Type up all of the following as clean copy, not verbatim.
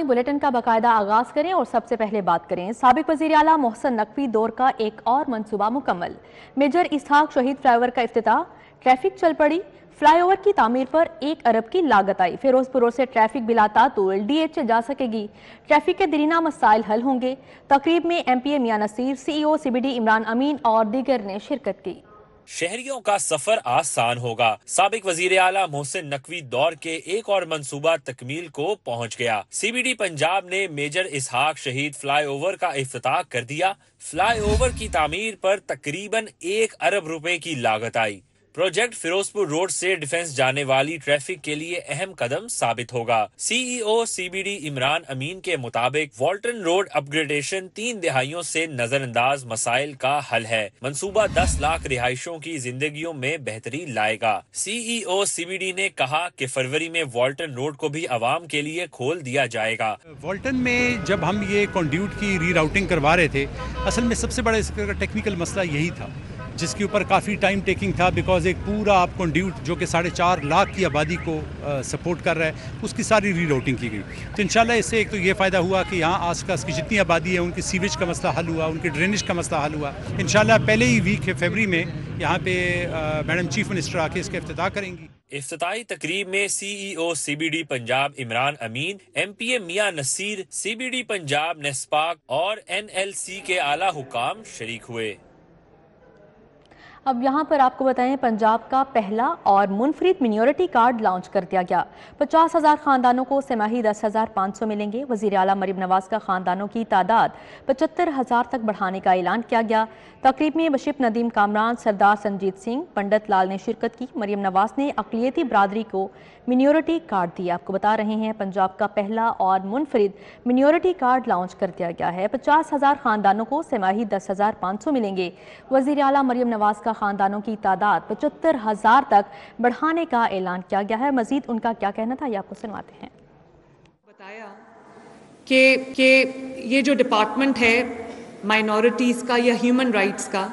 Bulletin का बाकायदा आगाज करें और सबसे पहले बात करें। साबिक वजीर आला मोहसिन नकवी दौर का एक और मंसूबा मुकम्मल। मेजर इसहाक शहीद फ्लाईओवर का इफ्तिताह, ट्रैफिक चल पड़ी। फ्लाईओवर की तामीर पर 1 अरब की लागत आई। फिरोजपुर रोड से ट्रैफिक बिला तातुल DH जा सकेगी। ट्रैफिक के दरीना मसाइल हल होंगे। तकरीब में MPA मियां नसीर, CEO CBD इमरान अमीन और दीगर ने शिरकत की। शहरियों का सफर आसान होगा। साबिक वजीर आला मोहसिन नकवी दौर के एक और मंसूबा तकमील को पहुंच गया। CBD पंजाब ने मेजर इसहाक शहीद फ्लाई ओवर का इफ्तिताह कर दिया। फ्लाई ओवर की तामीर पर तकरीबन 1 अरब रुपए की लागत आई। प्रोजेक्ट फिरोजपुर रोड से डिफेंस जाने वाली ट्रैफिक के लिए अहम कदम साबित होगा। CEO CBD इमरान अमीन के मुताबिक वॉल्टन रोड अपग्रेडेशन 3 दिहाइयों से नजरअंदाज मसाइल का हल है। मंसूबा 10 लाख रिहायशों की जिंदगियों में बेहतरी लाएगा। CEO CBD ने कहा कि फरवरी में वॉल्टन रोड को भी आवाम के लिए खोल दिया जाएगा। वॉल्टन में जब हम ये कॉन्ड्यूट की रीराउटिंग करवा रहे थे, असल में सबसे बड़ा इसका टेक्निकल मसला यही था जिसके ऊपर काफ़ी टाइम टेकिंग था, बिकॉज एक पूरा आप कॉन्ड्यूट जो कि 4.5 लाख की आबादी को सपोर्ट कर रहा है, उसकी सारी रीराउटिंग की गई। तो इंशाल्लाह इससे एक तो ये फ़ायदा हुआ कि यहाँ आस पास की जितनी आबादी है उनकी सीवेज का मसला हल हुआ, उनके ड्रेनेज का मसला हल हुआ। इंशाल्लाह पहले ही वीक है फरवरी में यहाँ पे मैडम चीफ मिनिस्टर आके इसका इफ्तिताह करेंगी। इफ्तिताही तकरीब में CEO CBD पंजाब इमरान अमीन, MPA मियां नसीर, CBD पंजाब नेस्पाक और NLC के आला हुकाम शरीक हुए। अब यहाँ पर आपको बताएं, पंजाब का पहला और मुनफरिद मिनॉरिटी कार्ड लॉन्च कर दिया गया। 50,000 खानदानों को सेमाही 10,500 मिलेंगे। वज़ीर आला मरीम नवाज का खानदानों की तादाद 75,000 तक बढ़ाने का ऐलान किया गया। तकरीब में बशिप नदीम कामरान, सरदार संजीत सिंह, पंडित लाल ने शिरकत की। मरीम नवाज ने अक़लियती बरादरी को मिनॉरिटी कार्ड दिया। आपको बता रहे हैं, पंजाब का पहला और मुनफरिद मिनॉरिटी कार्ड लॉन्च कर दिया गया है। 50,000 खानदानों को सेमाही 10,500 मिलेंगे। वज़ीर आला मरीम नवाज का खानदानों की तादाद 75,000 तक बढ़ाने का ऐलान किया गया है। मजीद उनका क्या कहना था, ये आपको सुनवाते हैं। बताया कि ये जो डिपार्टमेंट है माइनॉरिटीज़ का या ह्यूमन राइट्स का,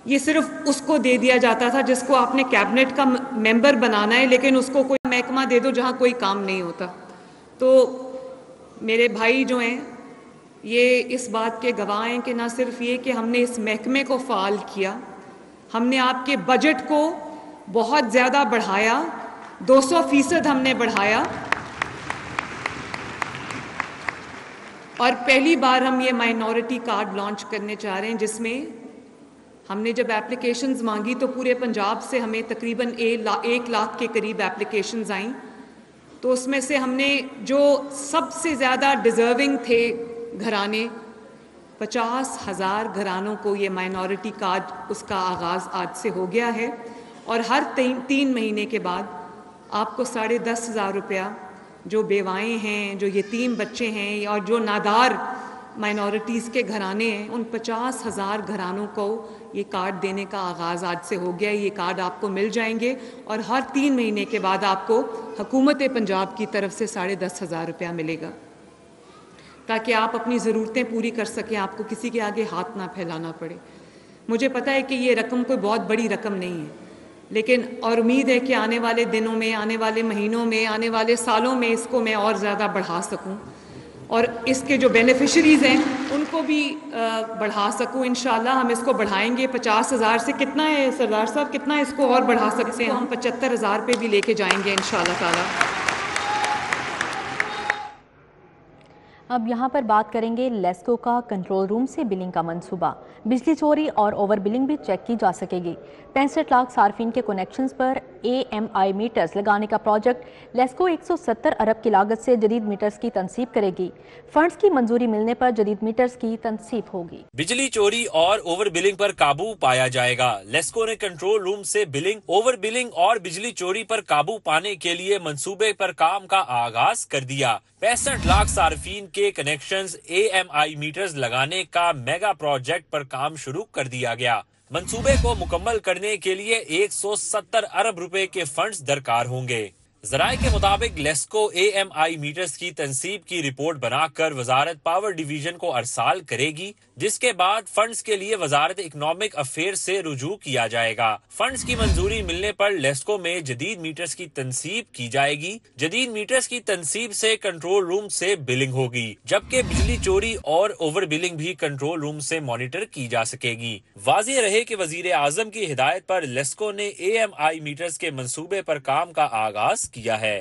ये सिर्फ उसको दे दिया जाता था जिसको आपने कैबिनेट का मेंबर बनाना है, लेकिन उसको कोई महकमा दे दो जहाँ कोई काम नहीं होता। तो मेरे भाई जो हैं ये इस बात के गवाह हैं कि ना सिर्फ ये कि हमने इस महकमे को फ़ाल किया, हमने आपके बजट को बहुत ज़्यादा बढ़ाया, 200% हमने बढ़ाया। और पहली बार हम ये माइनॉरिटी कार्ड लॉन्च करने चाह रहे हैं, जिसमें हमने जब एप्लीकेशंस मांगी तो पूरे पंजाब से हमें तकरीबन 1 लाख के करीब एप्लीकेशंस आईं। तो उसमें से हमने जो सबसे ज़्यादा डिज़र्विंग थे घराने, 50,000 घरानों को ये माइनॉरिटी कार्ड उसका आगाज़ आज से हो गया है। और हर 3 महीने के बाद आपको 10,500 रुपया जो बेवाएँ हैं, जो यतीम बच्चे हैं और जो नादार माइनॉरिटीज़ के घराने हैं, उन 50,000 घरानों को ये कार्ड देने का आगाज़ आज से हो गया है। ये कार्ड आपको मिल जाएंगे और हर 3 महीने के बाद आपको हुकूमत पंजाब की तरफ से 10,500 रुपया मिलेगा, ताकि आप अपनी ज़रूरतें पूरी कर सकें, आपको किसी के आगे हाथ ना फैलाना पड़े। मुझे पता है कि ये रकम कोई बहुत बड़ी रकम नहीं है, लेकिन और उम्मीद है कि आने वाले दिनों में, आने वाले महीनों में, आने वाले सालों में इसको मैं और ज़्यादा बढ़ा सकूं और इसके जो बेनिफिशरीज़ हैं उनको भी बढ़ा सकूं। इंशाल्लाह हम इसको बढ़ाएंगे 50,000 से। कितना है सरदार साहब, कितना इसको और बढ़ा सकते हैं? हम 75,000 पे भी लेके जाएंगे इंशाल्लाह ताला। अब यहाँ पर बात करेंगे लेस्को का कंट्रोल रूम से बिलिंग का मंसूबा। बिजली चोरी और ओवर बिलिंग भी चेक की जा सकेगी। 65 लाख सार्फिन के कनेक्शंस पर AMI मीटर्स लगाने का प्रोजेक्ट लेस्को 170 अरब की लागत से जदीद मीटर्स की तनसीब करेगी। फंड्स की मंजूरी मिलने पर जदीद मीटर्स की तनसीब होगी। बिजली चोरी और ओवर बिलिंग पर काबू पाया जाएगा। लेस्को ने कंट्रोल रूम से बिलिंग, ओवर बिलिंग और बिजली चोरी पर काबू पाने के लिए मंसूबे पर काम का आगाज कर दिया। 65 लाख सार्फिन के कनेक्शंस AMI मीटर्स लगाने का मेगा प्रोजेक्ट पर काम शुरू कर दिया गया। मंसूबे को मुकम्मल करने के लिए 170 अरब रुपए के फंड्स दरकार होंगे। ذرائع کے مطابق لیسکو AMI میٹرز کی تنصیب کی رپورٹ بنا کر وزارت پاور ڈویژن کو ارسال کرے گی، جس کے بعد فنڈز کے لیے وزارت اکنامک افیئر سے رجوع کیا جائے گا۔ فنڈز کی منظوری ملنے پر لیسکو میں جدید میٹرز کی تنصیب کی جائے گی۔ جدید میٹرز کی تنصیب سے کنٹرول روم سے بلنگ ہوگی، جبکہ بجلی چوری اور اوور بلنگ بھی کنٹرول روم سے مانیٹر کی جا سکے گی۔ واضح رہے کہ وزیر اعظم کی ہدایت پر لیسکو نے AMI میٹرز کے منصوبے پر کام کا آغاز کیا ہے۔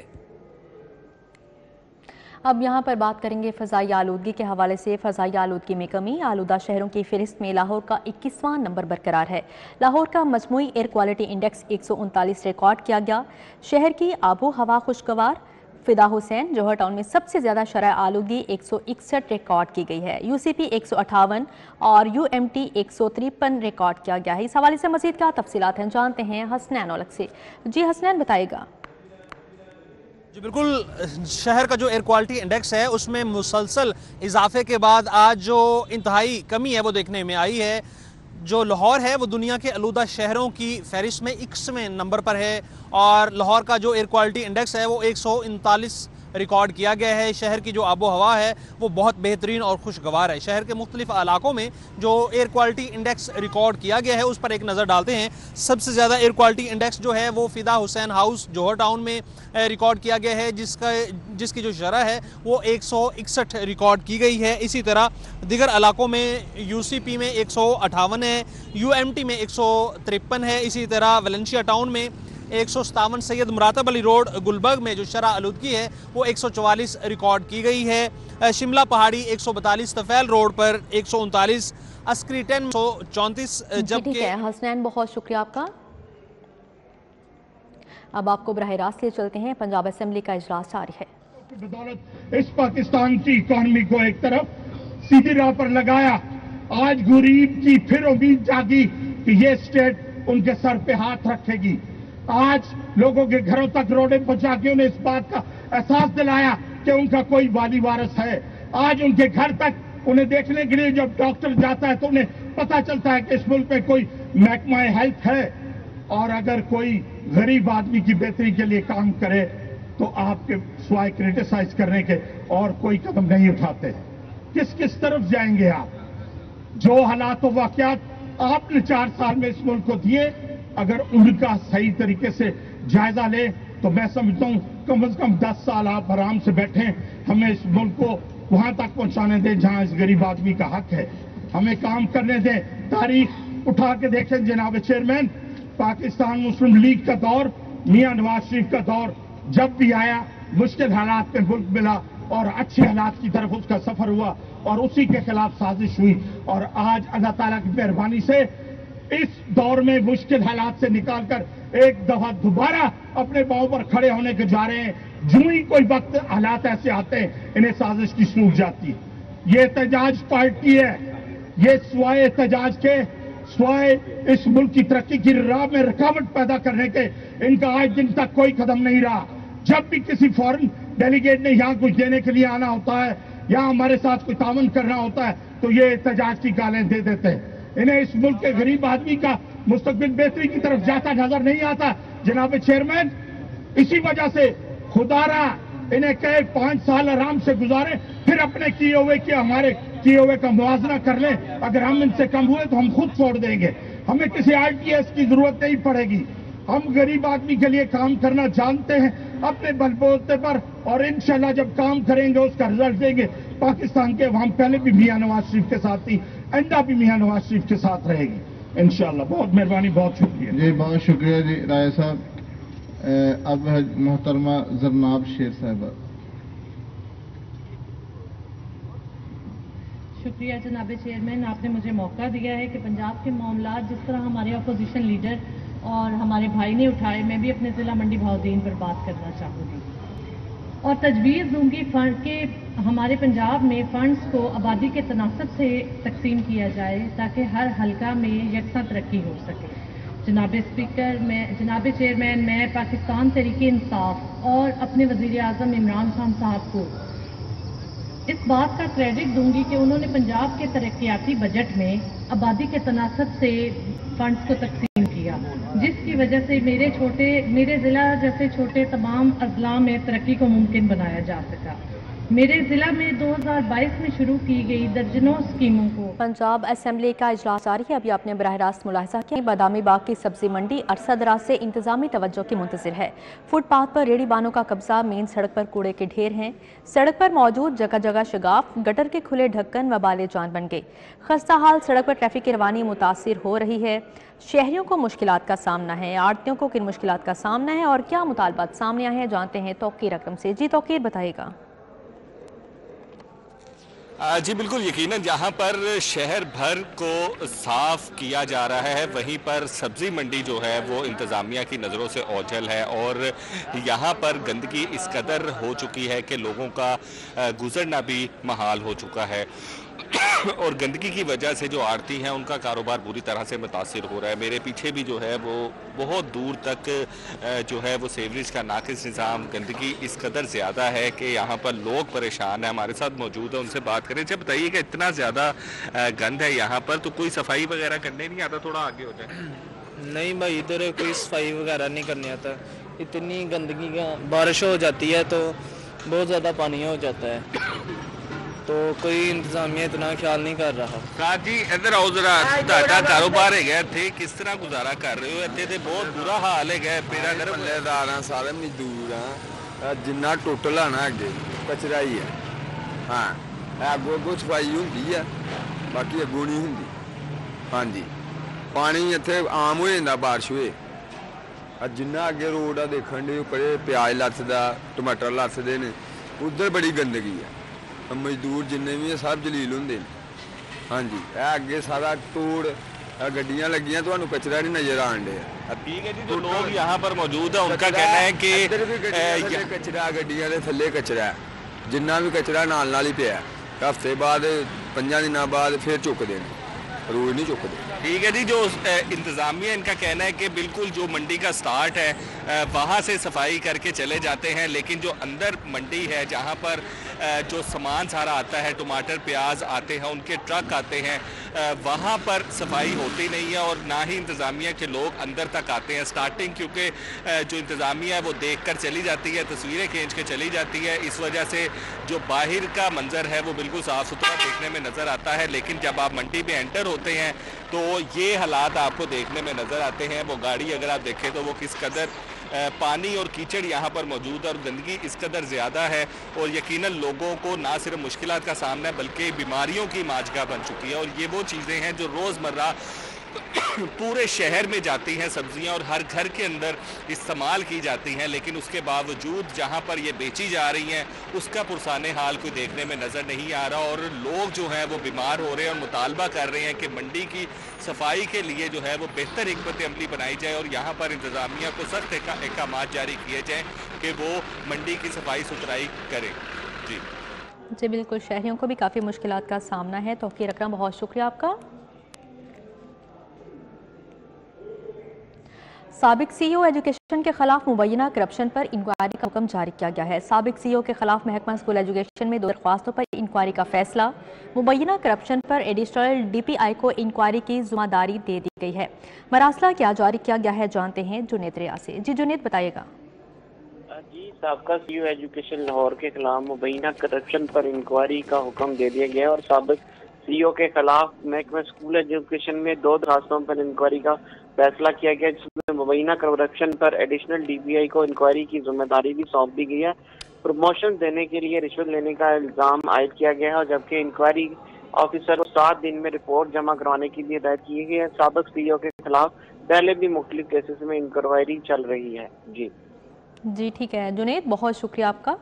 اب یہاں پر بات کریں گے فضائی آلودگی کے حوالے سے۔ فضائی آلودگی میں کمی، آلودہ شہروں کی فہرست میں لاہور کا 21واں نمبر برقرار ہے۔ لاہور کا مجموعی ایئر کوالٹی انڈیکس 139 ریکارڈ کیا گیا۔ شہر کی آب و ہوا خوشگوار۔ فدا حسین جوہر ٹاؤن میں سب سے زیادہ شرح آلودگی 161 ریکارڈ کی گئی ہے۔ UCP 158 اور UMT 153 ریکارڈ کیا گیا ہے۔ اس حوالے سے مزید کیا تفصیلات ہیں جانتے ہیں حسنین اولک سے۔ جی حسنین بتائے گا۔ جی بالکل، شہر کا جو ایئر کوالٹی انڈیکس ہے اس میں مسلسل اضافے کے بعد آج جو انتہائی کمی ہے وہ دیکھنے میں آئی ہے۔ جو لاہور ہے وہ دنیا کے آلودہ شہروں کی فہرست میں 21ویں نمبر پر ہے، اور لاہور کا جو ایئر کوالٹی انڈیکس ہے وہ 139 ریکارڈ کیا گیا ہے۔ شہر کی جو آب و ہوا ہے وہ بہت بہترین اور خوشگوار ہے۔ شہر کے مختلف علاقوں میں جو ایئر کوالٹی انڈیکس ریکارڈ کیا گیا ہے اس پر ایک نظر ڈالتے ہیں۔ سب سے زیادہ ایئر کوالٹی انڈیکس جو ہے وہ فدا حسین ہاؤس جوہر ٹاؤن میں ریکارڈ کیا گیا ہے، جس کی جو شرح ہے وہ 161 ریکارڈ کی گئی ہے۔ اسی طرح دیگر علاقوں میں UCP میں 158 ہے، UMT میں 153 ہے، اسی طرح ویلنشیا ٹاؤن میں 157، سید مراتب علی روڈ گلبرگ میں جو شرح آلودگی ہے وہ 144 ریکارڈ کی گئی ہے۔ شملہ پہاڑی 142، تفیل روڈ پر 139، عسکری 10 134، جبکہ ٹھیک ہے حسنین، بہت شکریہ آپ کا۔ اب آپ کو براہ راست لے چلتے ہیں، پنجاب اسمبلی کا اجلاس جاری ہے۔ بدولت اس پاکستان کی اکانومی کو ایک طرف سیدھی راہ پر لگایا، آج غریب کی پھر امید جاگی کہ یہ اسٹیٹ ان کے سر پہ ہاتھ رکھے گی۔ آج لوگوں کے گھروں تک روڈیں پہنچا کے انہیں اس بات کا احساس دلایا کہ ان کا کوئی والی وارث ہے۔ آج ان کے گھر تک انہیں دیکھنے کے لیے جب ڈاکٹر جاتا ہے تو انہیں پتہ چلتا ہے کہ اس ملک میں کوئی محکمہ ہیلتھ ہے، اور اگر کوئی غریب آدمی کی بہتری کے لیے کام کرے تو آپ کے سوائے کرٹیسائز کرنے کے اور کوئی قدم نہیں اٹھاتے۔ کس طرف جائیں گے آپ؟ جو حالات و واقعات آپ نے 4 سال میں اس ملک کو دیے، اگر ان کا صحیح طریقے سے جائزہ لے تو میں سمجھتا ہوں کم از کم 10 سال آپ آرام سے بیٹھیں، ہمیں اس ملک کو وہاں تک پہنچانے دیں جہاں اس غریب آدمی کا حق ہے، ہمیں کام کرنے دیں۔ تاریخ اٹھا کے دیکھیں جناب چیئرمین، پاکستان مسلم لیگ کا دور، میاں نواز شریف کا دور جب بھی آیا مشکل حالات میں ملک ملا اور اچھے حالات کی طرف اس کا سفر ہوا، اور اسی کے خلاف سازش ہوئی، اور آج اللہ تعالیٰ کی مہربانی سے اس دور میں مشکل حالات سے نکال کر ایک دفعہ دوبارہ اپنے پاؤں پر کھڑے ہونے کے جا رہے ہیں۔ جو ہی کوئی وقت حالات ایسے آتے ہیں انہیں سازش کی سوکھ جاتی ہے۔ یہ احتجاج پارٹی ہے، یہ سوائے احتجاج کے، سوائے اس ملک کی ترقی کی راہ میں رکاوٹ پیدا کرنے کے، ان کا آج دن تک کوئی قدم نہیں رہا۔ جب بھی کسی فورن ڈیلیگیٹ نے یہاں کچھ دینے کے لیے آنا ہوتا ہے یا ہمارے ساتھ کوئی تعاون کرنا ہوتا ہے تو یہ احتجاج کی گالیں دے دیتے ہیں۔ انہیں اس ملک کے غریب آدمی کا مستقبل بہتری کی طرف جاتا نظر نہیں آتا جناب چیئرمین۔ اسی وجہ سے خدا را انہیں کہے 5 سال آرام سے گزارے، پھر اپنے کیے ہوئے کہ ہمارے کیے ہوئے کا موازنہ کر لیں، اگر ہم ان سے کم ہوئے تو ہم خود چھوڑ دیں گے، ہمیں کسی RTS کی ضرورت نہیں پڑے گی۔ ہم غریب آدمی کے لیے کام کرنا جانتے ہیں اپنے بل بوتے پر، اور انشاءاللہ جب کام کریں گے اس کا رزلٹ دیں گے۔ پاکستان کے عوام پہلے بھی میاں نواز شریف کے ساتھ تھی، آئندہ بھی میاں نواز شریف کے ساتھ رہے گی انشاءاللہ۔ بہت مہربانی، بہت شکریہ جی، بہت شکریہ جی رائے صاحب۔ اب محترمہ زرناب شیر صاحبہ۔ شکریہ جناب چیئرمین، آپ نے مجھے موقع دیا ہے کہ پنجاب کے معاملات جس طرح ہمارے اپوزیشن لیڈر اور ہمارے بھائی نے اٹھائے، میں بھی اپنے ضلع منڈی بہاؤالدین پر بات کرنا چاہوں گی اور تجویز دوں گی فنڈ کے ہمارے پنجاب میں فنڈز کو آبادی کے تناسب سے تقسیم کیا جائے تاکہ ہر حلقہ میں یکساں ترقی ہو سکے۔ جناب اسپیکر، جناب چیئرمین، میں پاکستان تحریک انصاف اور اپنے وزیر اعظم عمران خان صاحب کو اس بات کا کریڈٹ دوں گی کہ انہوں نے پنجاب کے ترقیاتی بجٹ میں آبادی کے تناسب سے فنڈز کو تقسیم کیا۔ होगा, जिसकी वजह से मेरे ज़िला जैसे छोटे तमाम अजला में तरक्की को मुमकिन बनाया जा सका। मेरे ज़िला में 2022 में शुरू की गई दर्जनों स्कीमों को। पंजाब असेंबली का इजलास जारी है। अभी आपने बराह रास्त मुलाहिजा किया, बादामी बाग की सब्जी मंडी अरसा दराज से इंतजामी तवज्जो की मुंतज़िर है। फुटपाथ पर रेडी बानों का कब्जा, मेन सड़क पर कूड़े के ढेर हैं। सड़क पर मौजूद जगह जगह शगाफ, गटर के खुले ढक्कन वबाले जान बन गए। खस्ता हाल सड़क पर ट्रैफिक की रवानी मुतासिर हो रही है। शहरियों को मुश्किलात का सामना है। आड़तियों को किन मुश्किलात का सामना है और क्या मुतालबात सामने आए हैं, जानते हैं तौकीर अकरम से। जी तौकीर, बताइएगा। जी बिल्कुल, यकीनन जहां पर शहर भर को साफ किया जा रहा है, वहीं पर सब्जी मंडी जो है वो इंतज़ामिया की नज़रों से ओझल है और यहां पर गंदगी इस कदर हो चुकी है कि लोगों का गुजरना भी महाल हो चुका है और गंदगी की वजह से जो आड़ती हैं उनका कारोबार बुरी तरह से मुतासिर हो रहा है। मेरे पीछे भी जो है वो बहुत दूर तक जो है वो सेवरेज का नाकिस निज़ाम, गंदगी इस कदर ज़्यादा है कि यहाँ पर लोग परेशान हैं। हमारे साथ मौजूद है, उनसे बात करें। जब बताइए कि इतना ज़्यादा गंद है यहाँ पर, तो कोई सफाई वगैरह करने नहीं आता? थोड़ा आगे हो जाए। नहीं भाई, इधर कोई सफाई वगैरह नहीं करने आता। इतनी गंदगी का, बारिश हो जाती है तो बहुत ज़्यादा पानी हो जाता है, तो कोई इंतजामिया इतना ख्याल नहीं कर रहा। साथ जी इधर आओ जरा, ਤੁਹਾਡਾ ਕਾਰੋਬਾਰ ਹੈਗਾ ਇੱਥੇ, ਕਿਸ ਤਰ੍ਹਾਂ ਗੁਜ਼ਾਰਾ ਕਰ ਰਹੇ ਹੋ? ਇੱਥੇ ਤੇ ਬਹੁਤ ਬੁਰਾ ਹਾਲ ਹੈਗਾ। ਪੇੜਾ ਘਰ ਪੱਲੇਦਾਰ ਆ, ਸਾਰੇ ਮਜ਼ਦੂਰ ਆ, ਜਿੰਨਾ ਟੋਟਲ ਆ ਨਾ ਅੱਗੇ ਕਚਰਾ ਹੀ ਹੈ। ਹਾਂ, ਅੱਗੋਂ ਸਫਾਈ ਹੁੰਦੀ ਆ, ਬਾਕੀ ਅੱਗੋਂ ਨਹੀਂ ਹੁੰਦੀ। ਹਾਂਜੀ, ਪਾਣੀ ਇੱਥੇ ਆਮ ਹੋ ਜਾਂਦਾ ਬਾਰਿਸ਼ ਹੋਏ। ਜਿੰਨਾ ਅੱਗੇ ਰੋਡ ਆ ਦੇਖਣ ਦੇ ਪਰੇ ਪਿਆਜ਼ ਲੱਥਦਾ, ਟਮਾਟਰ ਲੱਥਦੇ ਨੇ, ਉੱਧਰ ਬੜੀ ਗੰਦਗੀ ਆ। मजदूर जिन्ने भी सब जलील होंगे। हाँ जी, अगे सारा तोड़ गड्डियां लगियां, तो कचरा नहीं नजर आन डे। ठीक है जी, जो लोग यहाँ पर मौजूद है उनका कहना है कि कचरा गड्डियां दे थल्ले कचरा है, जिन्ना भी कचरा नाल ही पिया। हफ्ते बाद 5 दिन बाद फिर चुकते हैं, रोज नहीं चुकते। ठीक है जी, जो इंतज़ामिया इनका कहना है कि बिल्कुल जो मंडी का स्टार्ट है वहाँ से सफाई करके चले जाते हैं, लेकिन जो अंदर मंडी है जहाँ पर जो सामान सारा आता है, टमाटर प्याज आते हैं, उनके ट्रक आते हैं, वहाँ पर सफाई होती नहीं है और ना ही इंतज़ामिया के लोग अंदर तक आते हैं। स्टार्टिंग क्योंकि जो इंतज़ामिया है वो देख कर चली जाती है, तस्वीरें खींच के चली जाती है, इस वजह से जो बाहर का मंजर है वो बिल्कुल साफ़ सुथरा देखने में नज़र आता है। लेकिन जब आप मंडी में एंटर होते हैं तो ये हालात आपको देखने में नज़र आते हैं। वो गाड़ी अगर आप देखें तो वो किस कदर पानी और कीचड़ यहाँ पर मौजूद है और गंदगी इस कदर ज़्यादा है और यकीनन लोगों को ना सिर्फ मुश्किलात का सामना है बल्कि बीमारियों की माजगा बन चुकी है। और ये वो चीज़ें हैं जो रोज़मर्रा पूरे शहर में जाती हैं, सब्जियां और हर घर के अंदर इस्तेमाल की जाती हैं, लेकिन उसके बावजूद जहां पर ये बेची जा रही हैं उसका पुरसाने हाल कोई देखने में नज़र नहीं आ रहा और लोग जो हैं वो बीमार हो रहे हैं और मुतालबा कर रहे हैं कि मंडी की सफाई के लिए जो है वो बेहतर हिकमत अमली बनाई जाए और यहाँ पर इंतज़ामिया को सख्त अहकाम जारी किए जाएँ कि वो मंडी की सफाई सुथराई करें। जी बिल्कुल, शहरियों को भी काफ़ी मुश्किलात का सामना है। तौकीर अकरम, बहुत शुक्रिया आपका। साबिक सीईओ एजुकेशन के खिलाफ मुबैना करप्शन पर इंक्वायरी का हुक्म जारी किया गया है। साबिक सीईओ के खिलाफ महकमा स्कूल एजुकेशन में 2 दरख्वास्तों पर इंक्वायरी का फैसला। मुबैना करप्शन पर एडिशनल DPI को इंक्वायरी की जिम्मेदारी दे दी गई है। मरासला क्या जारी किया गया है, जानते हैं जुनेद रियाज से। जी जुनेद, बताइएगा। जी, साबिका सीईओ एजुकेशन लाहौर के खिलाफ मुबैना करप्शन पर इंक्वायरी का हुक्म दे दिया गया और साबिक सीईओ के खिलाफ महकमा स्कूल एजुकेशन में 2 दरख्वास्तों पर इंक्वायरी का फैसला किया गया, जिसमें मुबैना करप्शन पर एडिशनल DPI को इंक्वायरी की जिम्मेदारी भी सौंप दी गई है। प्रमोशन देने के लिए रिश्वत लेने का इल्ज़ाम आयद किया गया है और जबकि इंक्वायरी ऑफिसर को 7 दिन में रिपोर्ट जमा करवाने की भी हिदायत की गई है। साबिक सीईओ के खिलाफ पहले भी मुख्तलिफ केसेस में इंक्वायरी चल रही है। जी ठीक है जुनेद, बहुत शुक्रिया आपका।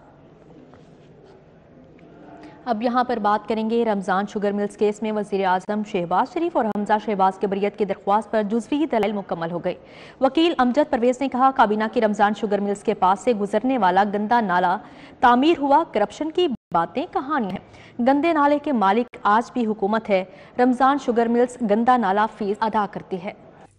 अब यहाँ पर बात करेंगे रमज़ान शुगर मिल्स केस में वज़ीर आज़म शहबाज शरीफ और हमजा शहबाज के बरियत की दरख्वास्त पर जुज़वी दलील मुकम्मल हो गई। वकील अमजद परवेज़ ने कहा, काबीना की रमज़ान शुगर मिल्स के पास से गुजरने वाला गंदा नाला तामीर हुआ, करप्शन की बातें कहानी है। गंदे नाले के मालिक आज भी हुकूमत है। रमज़ान शुगर मिल्स गंदा नाला फीस अदा करती है।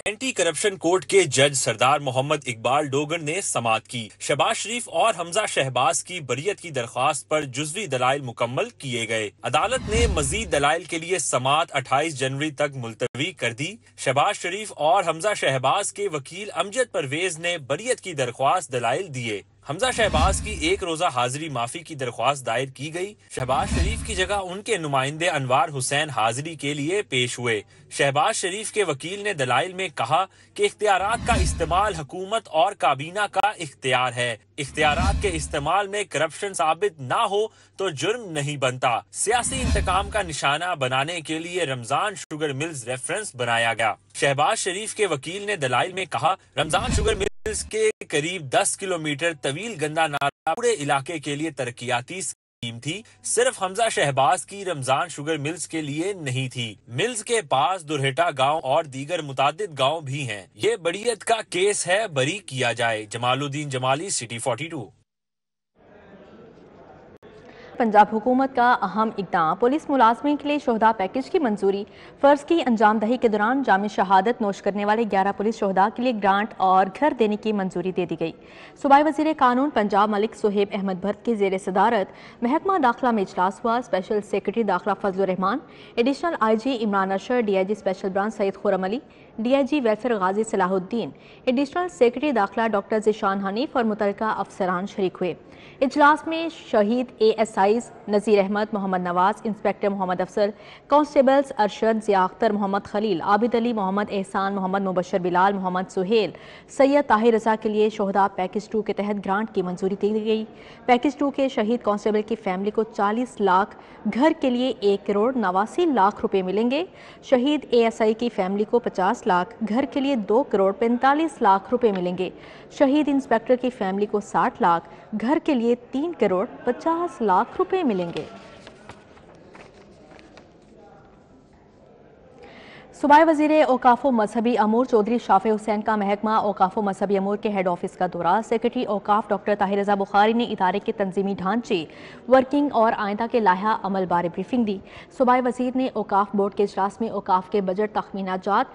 एंटी करप्शन कोर्ट के जज सरदार मोहम्मद इकबाल डोगर ने समाअत की। शहबाज शरीफ और हमजा शहबाज की बरियत की दरख्वास्त पर जुज़वी दलाइल मुकम्मल किए गए। अदालत ने मजीद दलाइल के लिए समाअत 28 जनवरी तक मुलतवी कर दी। शहबाज शरीफ और हमजा शहबाज के वकील अमजद परवेज ने बरियत की दरख्वास्त दलाइल दिए। हमजा शहबाज की एक रोजा हाजिरी माफी की दरख्वास्त दायर की गई। शहबाज शरीफ की जगह उनके नुमाइंदे अनवार हुसैन हाजिरी के लिए पेश हुए। शहबाज शरीफ के वकील ने दलाइल में कहा कि इख्तियारात का इस्तेमाल हुकूमत और काबीना का इख्तियार है। इख्तियारात के इस्तेमाल में करप्शन साबित ना हो तो जुर्म नहीं बनता। सियासी इंतकाम का निशाना बनाने के लिए रमजान शुगर मिल्स रेफरेंस बनाया गया। शहबाज शरीफ के वकील ने दलाइल में कहा, रमजान शुगर मिल्स के करीब 10 किलोमीटर तवील गंदा नाला पूरे इलाके के लिए तरक्याती स्कीम थी। सिर्फ हमजा शहबाज की रमजान शुगर मिल्स के लिए नहीं थी। मिल्स के पास दुरहेटा गांव और दीगर मुतादिद गांव भी हैं। ये बड़ियत का केस है, बरी किया जाए। जमालुद्दीन जमाली, सिटी 42। पंजाब हुकूमत का अहम इक़दाम, पुलिस मुलाजमीन के लिए शोहदा पैकेज की मंजूरी। फ़र्ज की अंजाम दही के दौरान जाम शहादत नोश करने वाले 11 पुलिस शोहदा के लिए ग्रांट और घर देने की मंजूरी दे दी गई। सूबाई वज़ीर कानून पंजाब मलिक सुहेब अहमद भट्ट की ज़ेर सदारत महकमा दाखिला में इजलास हुआ। स्पेशल सेक्रेटरी दाखिला Fazlur Rahman, additional IG Imran Ashar, DIG special branch Syed Khurram Ali, DIG welfare Ghazi Salahuddin, additional secretary दाखिला डॉक्टर ज़िशान हनीफ और मुतल्लिका अफसरान शरीक हुए। इजलास में शहीद ASIs Nazir Ahmed, Mohammad Nawaz, inspector Mohammad Afsar, constables Arshad, Zia Akhtar, Mohammad Khalil, Abid Ali, Mohammad Ehsan, Mohammad Mubashar Bilal, Mohammad Suhail, Syed Tahir रज़ा के लिए शोहदा पैकेज 2 के तहत ग्रांट की मंजूरी दी गई। पैकेज 2 के शहीद कांस्टेबल की फैमिली को 40 लाख, घर के लिए 1 करोड़ 89 लाख रुपए मिलेंगे। शहीद ASI की फैमिली को 50 लाख, घर के लिए 2 करोड़ 45 लाख रुपए मिलेंगे। शहीद इंस्पेक्टर की फैमिली को 60 लाख, घर के लिए 3 करोड़ 50 लाख रुपए मिलेंगे। सूबाई वज़ीर औकाफ़ मजहबी अमूर चौधरी शाफे हुसैन का महकमा औकाफ़ मजहबी अमूर के हेड ऑफिस का दौरा। सेक्रेटरी औकाफ़ डॉक्टर ताहिर रज़ा बुखारी ने इदारे के तंजीमी ढांचे, वर्किंग और आइंदा के लाहा अमल बारे ब्रीफिंग दी। सूबाई वज़ीर ने औकाफ़ बोर्ड के इजलास में औकाफ़ के बजट तखमीनाजात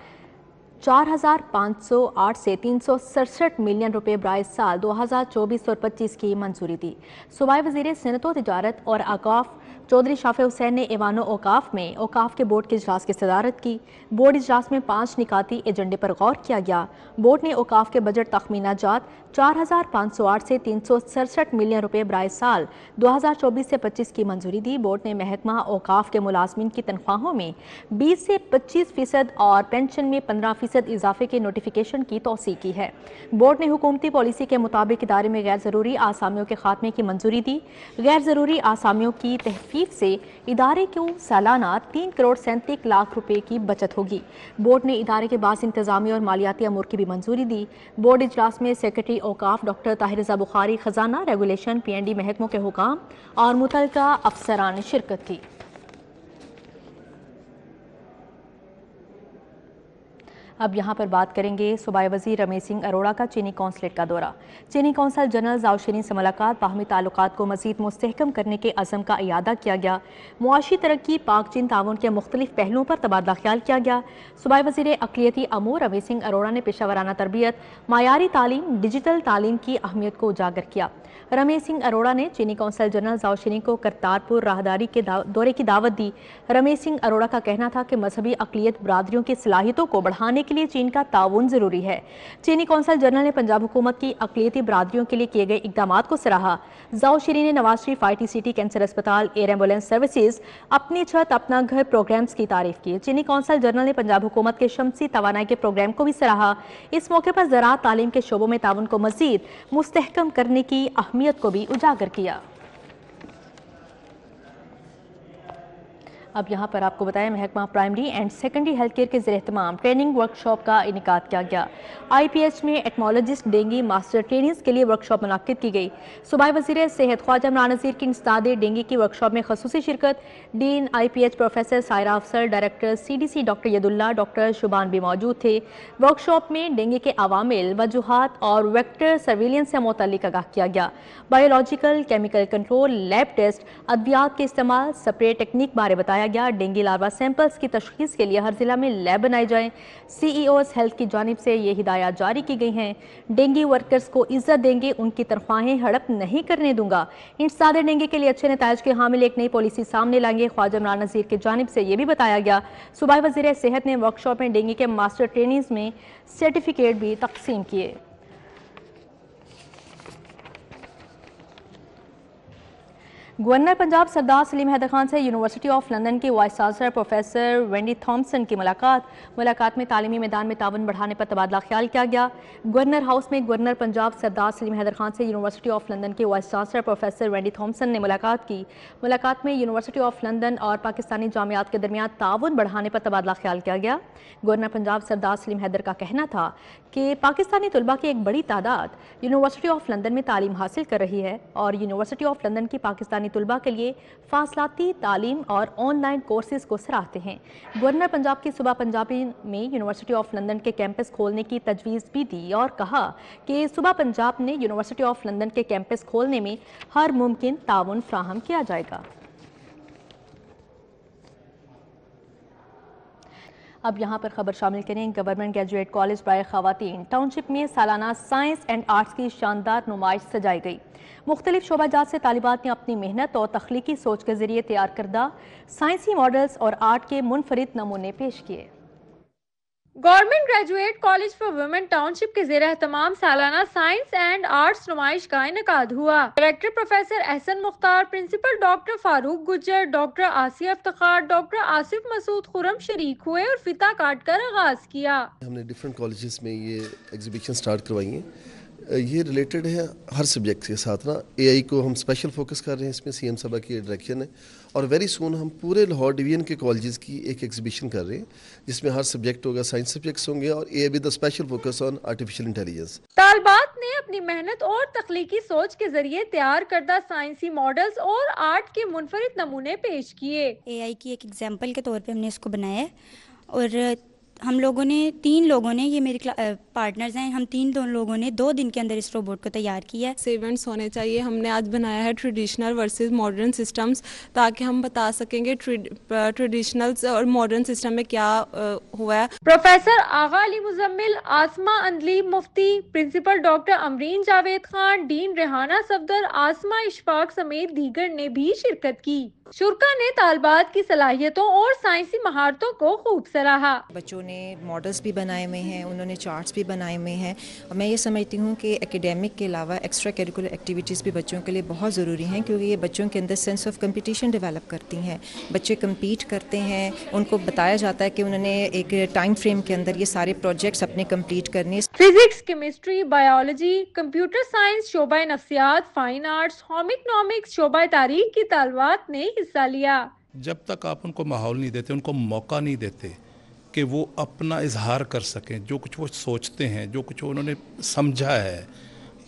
4508 से 367 मिलियन रुपए बराए साल 2024 और 25 की मंजूरी दी। सूबाई वज़ीर सनअत व तिजारत और औकाफ़ चौधरी शाफे हुसैन ने ऐवान औकाफ़ में औकाफ़ के बोर्ड के इजलास की सदारत की। बोर्ड इजलास में 5 निकाती एजेंडे पर गौर किया गया। बोर्ड ने औकाफ़ के बजट तखमीनाजात 4508 से 367 मिलियन रुपए बराए साल 2024 से 25 की मंजूरी दी। बोर्ड ने महकमा औकाफ़ के मुलाजमीन की तनख्वाहों में 20 से 25% और पेंशन में 15% इजाफे के नोटिफिकेशन की तौसीक की है। बोर्ड ने हुकूमती पॉलिसी के मुताबिक इदारे में गैर ज़रूरी आसामियों के खात्मे की मंजूरी दी। गैर ज़रूरी आसामियों की तहफ़ीफ से इदारे को सालाना 3 करोड़ 37 लाख रुपए की बचत होगी। बोर्ड ने इदारे के बाज़ इंतजामी और मालियाती अमूर की भी मंजूरी दी। बोर्ड इजलास में सेक्रेटरी औकाफ़ डॉक्टर ताहिर रज़ा बुखारी, खजाना, रेगुलेशन, PND महकमों के हुकाम और मुतल्लिका अफसरान ने शिरकत की। अब यहाँ पर बात करेंगे सूबाई वज़ीर रमेश सिंह अरोड़ा का चीनी कौंसलेट का दौरा। चीनी कौंसल जनरल ज़ाओ शीरिन से मुलाकात, बाहमी ताल्लुकात को मज़ीद मुस्तहकम करने के अज़म का इयादा किया गया। मुआशी तरक्की, पाक चीन ताउन के मुख्तलिफ पहलुओं पर तबादला ख्याल किया गया। सूबाई वज़ीर अक़लियती अमूर रमेश सिंह अरोड़ा ने पेशावराना तरबियत, मायारी तालीम, डिजिटल तालीम की अहमियत को उजागर किया। रमेश सिंह अरोड़ा ने चीनी कौंसल जनरल ज़ाओ शीरिन को करतारपुर राहदारी के दौरे की दावत दी। रमेश सिंह अरोड़ा का कहना था कि मजहबी अक़लियत बरादरियों की सलाहियतों को बढ़ाने के लिए चीन का ताउन जरूरी है। चीनी कौंसल जनरल ने पंजाब हुकूमत की अक़लियती बरादरियों के लिए किए गए इक़दामात को सराहा। ज़ाओ शीरिन ने Nawaz Sharif IT city cancer अस्पताल, एयर एम्बुलेंस सर्विसेज, अपनी छत अपना घर प्रोग्राम्स की तारीफ की। चीनी कौंसल जनरल ने पंजाब हुकूमत के शमसी तवानाई के प्रोग्राम को भी सराहा। इस मौके पर ज़राअत तालीम के शोबों में ताउन को मज़ीद मुस्तहकम करने की अहमियत को भी उजागर किया। अब यहाँ पर आपको बताएं, महकमा primary and secondary health care के ज़ेर-ए-एहतमाम ट्रेनिंग वर्कशॉप का इनेकाद किया गया। IPH में एटमोलॉजिस्ट डेंगी मास्टर ट्रेनिंग्स के लिए वर्कशॉप मुनक्किद की गई। सूबाई वज़ीर सेहत ख्वाजा इमरान नज़ीर की इंसदाद डेंगी की वर्कशॉप में खसूसी शिरकत। Dean IPH professor Saira Afsar, director CDC doctor Yadullah, doctor Shuban भी मौजूद थे। वर्कशॉप में डेंगी के अवामिल, वजूहात और वेक्टर सर्विलियंस से मुतल्लिक आगाह किया गया। Biological, chemical control, lab test, अद्वियात के इस्तेमाल, स्प्रे टेक्निक बारे बताया بتایا گیا ڈینگی لاروا سیمپلز کی تشخیص کے لیے ہر ضلع میں لیب بنائے جائیں. CEOs ہیلتھ کی جانب سے یہ ہدایات جاری کی گئی ہیں. ڈینگی ورکرز کو عزت دیں گے, ان کی تنخواہیں ہڑپ نہیں کرنے دوں گا. انسداد ڈینگی کے لیے اچھے نتائج کے حامل ایک نئی پالیسی سامنے لائیں گے. خواجہ عمران نذیر کی جانب سے یہ بھی بتایا گیا. صوبائی وزیر صحت نے ورکشاپ میں ڈینگی کے ماسٹر ٹرینرز میں سرٹیفکیٹ بھی تقسیم کیے. گورنر پنجاب سردار سلیم حیدر خان سے یونیورسٹی آف لندن کے vice chancellor professor Wendy Thompson کی ملاقات میں تعلیمی میدان میں تعاون بڑھانے پر تبادلہ خیال کیا گیا. گورنر ہاؤس میں گورنر پنجاب سردار سلیم حیدر خان سے یونیورسٹی آف لندن کے vice chancellor professor Wendy Thompson نے ملاقات کی. ملاقات میں یونیورسٹی آف لندن اور پاکستانی جامعات کے درمیان تعاون بڑھانے پر تبادلہ خیال کیا گیا. گورنر پنجاب سردار سلیم حیدر کا کہنا تھا کہ پاکستانی طلباء کی ایک بڑی تعداد یونیورسٹی آف لندن میں تعلیم حاصل کر رہی ہے اور یونیورسٹی آف لندن کی پاکستانی طلباء کے لیے فاصلاتی تعلیم اور آن لائن کورسز کو سراہتے ہیں. گورنر پنجاب کی صوبہ پنجابی میں یونیورسٹی آف لندن کے کیمپس کھولنے کی تجویز بھی دی اور کہا کہ صوبہ پنجاب نے یونیورسٹی آف لندن کے کیمپس کھولنے میں ہر ممکن تعاون فراہم کیا جائے گا. اب یہاں پر خبر شامل کریں. گورنمنٹ گریجویٹ کالج برائے خواتین ٹاؤن شپ میں سالانہ سائنس اینڈ آرٹس کی شاندار نمائش سجائی گئی. مختلف شعبہ جات سے طالبات نے اپنی محنت اور تخلیقی سوچ کے ذریعے تیار کردہ سائنسی ماڈلز اور آرٹ کے منفرد نمونے پیش کیے. Government graduate college for women township کے زیر اہتمام سالانہ سائنس اینڈ آرٹس نمائش کا انعقاد ہوا. ڈائریکٹر پروفیسر احسن مختار، پرنسپل ڈاکٹر فاروق گجر، ڈاکٹر آسیہ افتخار، ڈاکٹر آصف مسعود خرم شریک ہوئے اور فتح کاٹ کر آغاز کیا. ہم نے ڈفرینٹ کالجز میں یہ ایگزیبیشن سٹارٹ کروائی ہیں. یہ ریلیٹڈ ہے ہر سبجیکٹ کے ساتھ نا. AI کو ہم اسپیشل فوکس کر رہے ہیں, اس میں CM صاحبہ کی ڈائریکشن ہے, اور ویری سون ہم پورے لاہور ڈویژن کے کالجز کی ایک ایگزیبیشن کر رہے ہیں جس میں ہر سبجیکٹ ہوگا, سائنس سبجیکٹس ہوں گے اور with special focus on artificial intelligence. طالبات نے اپنی محنت اور تخلیقی سوچ کے ذریعے تیار کردہ سائنسی ماڈلز اور آرٹ کے منفرد نمونے پیش کیے. AI کی ایک ایگزامپل کے طور پہ ہم نے اس کو بنایا ہے, اور ہم لوگوں نے 3 لوگوں نے, یہ میرے پارٹنرز ہیں, ہم 3 لوگوں نے 2 دن کے اندر اس روبوٹ کو تیار کیا ہے. ایونٹس ہونے چاہیے. ہم نے آج بنایا ہے ٹریڈیشنل ورسز ماڈرن سسٹمز, تاکہ ہم بتا سکیں گے ٹریڈیشنل اور ماڈرن سسٹم میں کیا ہوا ہے. پروفیسر آغا علی مزمل، آسمہ اندلی مفتی، پرنسپل ڈاکٹر امرین جاوید خان، ڈین ریحانہ صفدر، آسمہ اشفاق سمیت دیگر نے بھی شرکت کی. شرکا نے طالبات کی صلاحیتوں اور سائنسی مہارتوں کو خوب سراہا. بچوں نے ماڈلز بھی بنائے ہوئے ہیں, انہوں نے چارٹس بھی بنائے ہوئے ہیں, اور میں یہ سمجھتی ہوں کہ ایکیڈیمک کے علاوہ ایکسٹرا کیریکولر ایکٹیویٹیز بھی بچوں کے لیے بہت ضروری ہیں, کیونکہ یہ بچوں کے اندر سینس آف کمپٹیشن ڈیولپ کرتی ہیں. بچے کمپیٹ کرتے ہیں, ان کو بتایا جاتا ہے کہ انہوں نے ایک ٹائم فریم کے اندر یہ سارے پروجیکٹس اپنے کمپلیٹ کرنے. Physics, chemistry, biology, computer science, شعبہ نفسیات، فائن آرٹس، ہوم اکنامکس، شعبہ تاریخ کی طالبات نے حصہ لیا. جب تک آپ ان کو ماحول نہیں دیتے, ان کو موقع نہیں دیتے کہ وہ اپنا اظہار کر سکیں, جو کچھ وہ سوچتے ہیں, جو کچھ انہوں نے سمجھا ہے.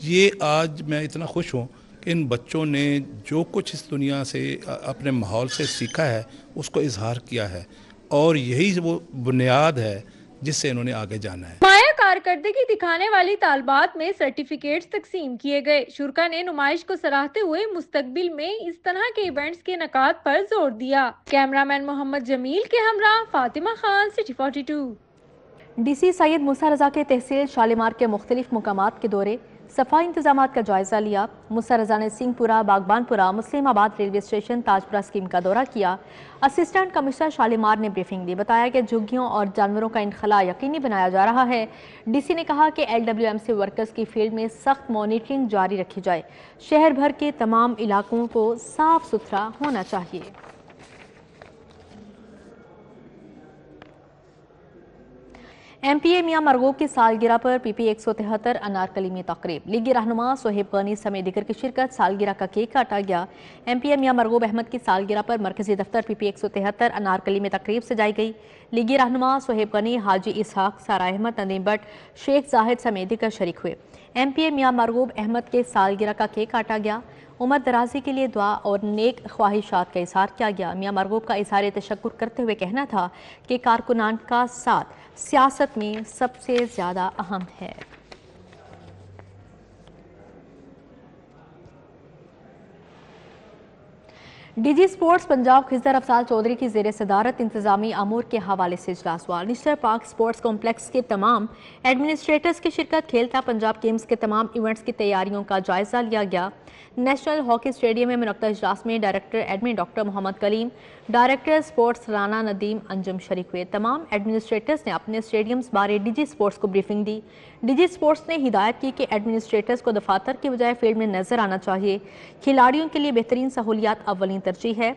یہ آج میں اتنا خوش ہوں کہ ان بچوں نے جو کچھ اس دنیا سے اپنے ماحول سے سیکھا ہے اس کو اظہار کیا ہے, اور یہی وہ بنیاد ہے جس سے انہوں نے آگے جانا ہے. مایا کارکردگی دکھانے والی طالبات میں سرٹیفکیٹس تقسیم کیے گئے. شرکا نے نمائش کو سراہتے ہوئے مستقبل میں اس طرح کے ایونٹس کے انعقاد پر زور دیا. کیمرامین محمد جمیل کے ہمراہ فاطمہ خان، سٹی 42. DC سید موسیٰ رضا کے تحصیل شالیمار کے مختلف مقامات کے دورے صفائی انتظامات کا جائزہ لیا. موسیٰ رضا نے سنگھ پورہ، باغبان پورہ، مسلم آباد ریلوے اسٹیشن، تاجپورہ اسکیم کا دورہ کیا. اسسٹنٹ کمشنر شالیمار نے بریفنگ دی. بتایا کہ جھگیوں اور جانوروں کا انخلاء یقینی بنایا جا رہا ہے. DC نے کہا کہ LWMC ورکرز کی فیلڈ میں سخت مانیٹرنگ جاری رکھی جائے. شہر بھر کے تمام علاقوں کو صاف ستھرا ہونا چاہیے. MPA میاں مرغوب کی سالگرہ پر PP 173 انارکلی میں تقریب. لیگی رہنما صہیب غنی سمیت دیگر کی شرکت. سالگرہ کا کیک کاٹا گیا. MPA میاں مرغوب احمد کی سالگرہ پر مرکزی دفتر PP 173 انارکلی میں تقریب سجائی گئی. لیگی رہنما صہیب غنی، حاجی اسحاق، سارا احمد، ندیم بٹ، شیخ زاہد سمیت دیگر شریک ہوئے. MPA میاں مرغوب احمد کے سالگرہ کا کیک کاٹا گیا. عمر درازی کے لیے دعا اور نیک خواہشات کا اظہار کیا گیا. میاں مرغوب کا اظہار تشکر کرتے ہوئے کہنا تھا کہ کارکنان کا ساتھ سیاست میں سب سے زیادہ اہم ہے. डीजी स्पोर्ट्स पंजाब खिज़र अफजाल चौधरी की ज़ेर सदारत इंतजामी अमूर के हवाले से इजलास हुआ। निश्तर पार्क स्पोर्ट्स कॉम्प्लेक्स के तमाम एडमिनिस्ट्रेटर्स की शिरकत, खेलता पंजाब गेम्स के तमाम इवेंट्स की तैयारियों का जायजा लिया गया। नेशनल हॉकी स्टेडियम में मुनक्कद इजलास में director admin doctor Mohammad Kaleem, director sports Rana Nadeem Anjum शरीक हुए। तमाम एडमिनिस्ट्रेटर्स ने अपने स्टेडियम्स बारे डीजी स्पोर्ट्स को ब्रीफिंग दी। डीजी स्पोर्ट्स ने हिदायत की कि एडमिनिस्ट्रेटर्स को दफातर की बजाय फील्ड में नजर आना चाहिए। खिलाड़ियों के लिए बेहतरीन सहूलियात अव्वलीन तरजीह है।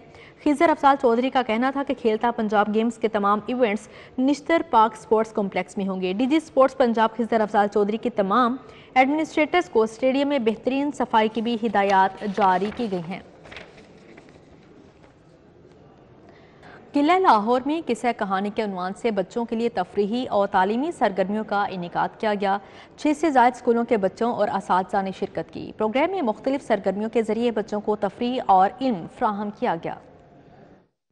खिज़र अफजाल चौधरी का कहना था कि खेलता पंजाब गेम्स के तमाम events Nishtar park sports complex में होंगे। डीजी स्पोर्ट्स पंजाब खिज़र अफजाल चौधरी की तमाम एडमिनिस्ट्रेटर्स को स्टेडियम में बेहतरीन सफाई की भी हिदायत जारी की गई हैं। किला लाहौर में किस्सा कहानी के उन्वान से बच्चों के लिए तफरीही और तालीमी सरगर्मियों का इनेकाद किया गया। 6 से ज़ायद स्कूलों के बच्चों और असातिज़ा ने शिरकत की। प्रोग्राम में मुख्तलिफ सरगर्मियों के जरिए बच्चों को तफरीह और इल्म फ्राहम किया गया।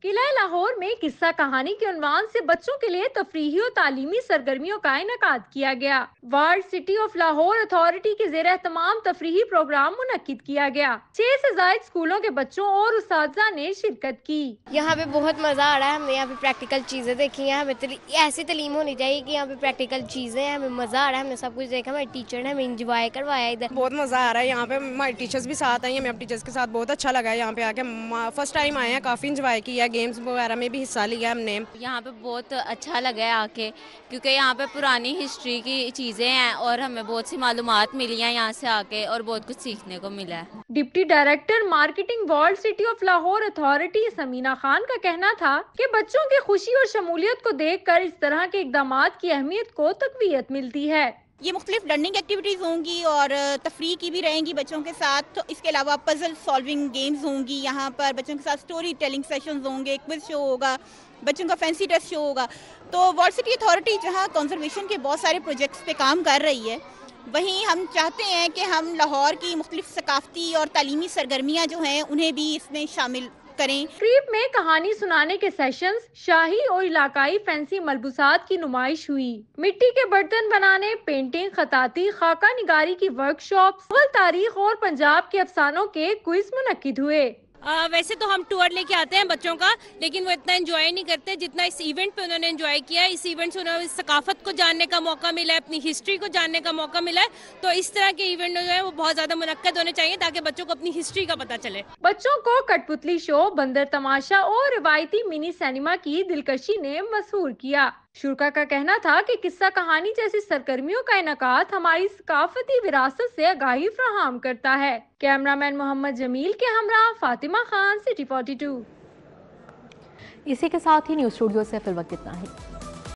किला लाहौर में किस्सा कहानी के उन्वान से बच्चों के लिए तफरीही और तालीमी सरगर्मियों का इनेकाद किया गया। World city of Lahore authority के ज़ेर एहतमाम तफरीही प्रोग्राम मुनक्किद किया गया। 6 से ज़ायद स्कूलों के बच्चों और उस्ताज़ा ने शिरकत की। यहाँ पे बहुत मजा आ रहा है। हमने यहाँ पे प्रैक्टिकल चीजें देखी हैं। हमें ऐसी तालीम होनी चाहिए कि यहाँ पे प्रैक्टिकल चीजें हैं। हमें मजा आ रहा है। हमने सब कुछ देखा। हमारे टीचर ने हमें इंजॉय करवाया। इधर बहुत मजा आ रहा है। यहाँ पे हमारे टीचर्स भी साथ आई हैं। हमें अपने टीचर्स के साथ बहुत अच्छा लगा है। यहाँ पे आके फर्स्ट टाइम आए हैं, काफी इंजॉय किया। गेम्स वगैरह में भी हिस्सा लिया हमने। यहाँ पे बहुत अच्छा लगा है आके, क्योंकि यहाँ पे पुरानी हिस्ट्री की चीजें हैं और हमें बहुत सी मालूमात मिली हैं यहाँ से आके और बहुत कुछ सीखने को मिला है। Deputy director marketing world city of Lahore authority Samina Khan का कहना था कि बच्चों की खुशी और शमूलियत को देखकर इस तरह के इक़दामात की अहमियत को तक़वियत मिलती है। ये मुख्तलिफ लर्निंग एक्टिविटीज़ होंगी और तफरीह की भी रहेंगी बच्चों के साथ। तो इसके अलावा पजल सॉल्विंग गेम्स होंगी। यहाँ पर बच्चों के साथ स्टोरी टेलिंग सेशंस होंगे, क्विज शो होगा, बच्चों का फैंसी टेस्ट शो होगा। तो वर्ल्ड सिटी अथॉरिटी जहाँ कंजर्वेशन के बहुत सारे प्रोजेक्ट्स पे काम कर रही है, वहीं हम चाहते हैं कि हम लाहौर की मुख्तलिफ सकाफती और तालीमी सरगर्मियाँ जो हैं उन्हें भी इसमें शामिल करें। ट्रिप में कहानी सुनाने के सेशंस, शाही और इलाकाई फैंसी मलबूसात की नुमाइश हुई। मिट्टी के बर्तन बनाने, पेंटिंग, खताती, खाका निगारी की वर्कशॉप, मुगल तारीख और पंजाब के अफसानों के क्विज मुनक्किद हुए। वैसे तो हम टूर लेके आते हैं बच्चों का, लेकिन वो इतना एंजॉय नहीं करते जितना इस इवेंट पे उन्होंने एंजॉय किया। इस इवेंट से उन्हें सकाफत को जानने का मौका मिला है, अपनी हिस्ट्री को जानने का मौका मिला है। तो इस तरह के इवेंट जो है वो बहुत ज्यादा मुनक्कद होने चाहिए ताकि बच्चों को अपनी हिस्ट्री का पता चले। बच्चों को कठपुतली शो, बंदर तमाशा और रिवायती मिनी सिनेमा की दिलकशी ने मशहूर किया। शुरा का कहना था कि किस्सा कहानी जैसी सरगर्मियों का इनेकाद हमारी सकाफती विरासत से आगाही फराहम करता है। कैमरामैन मोहम्मद जमील के हमरा फातिमा खान, सिटी 42। इसी के साथ ही न्यूज़ स्टूडियो से फिल वक्त इतना ही।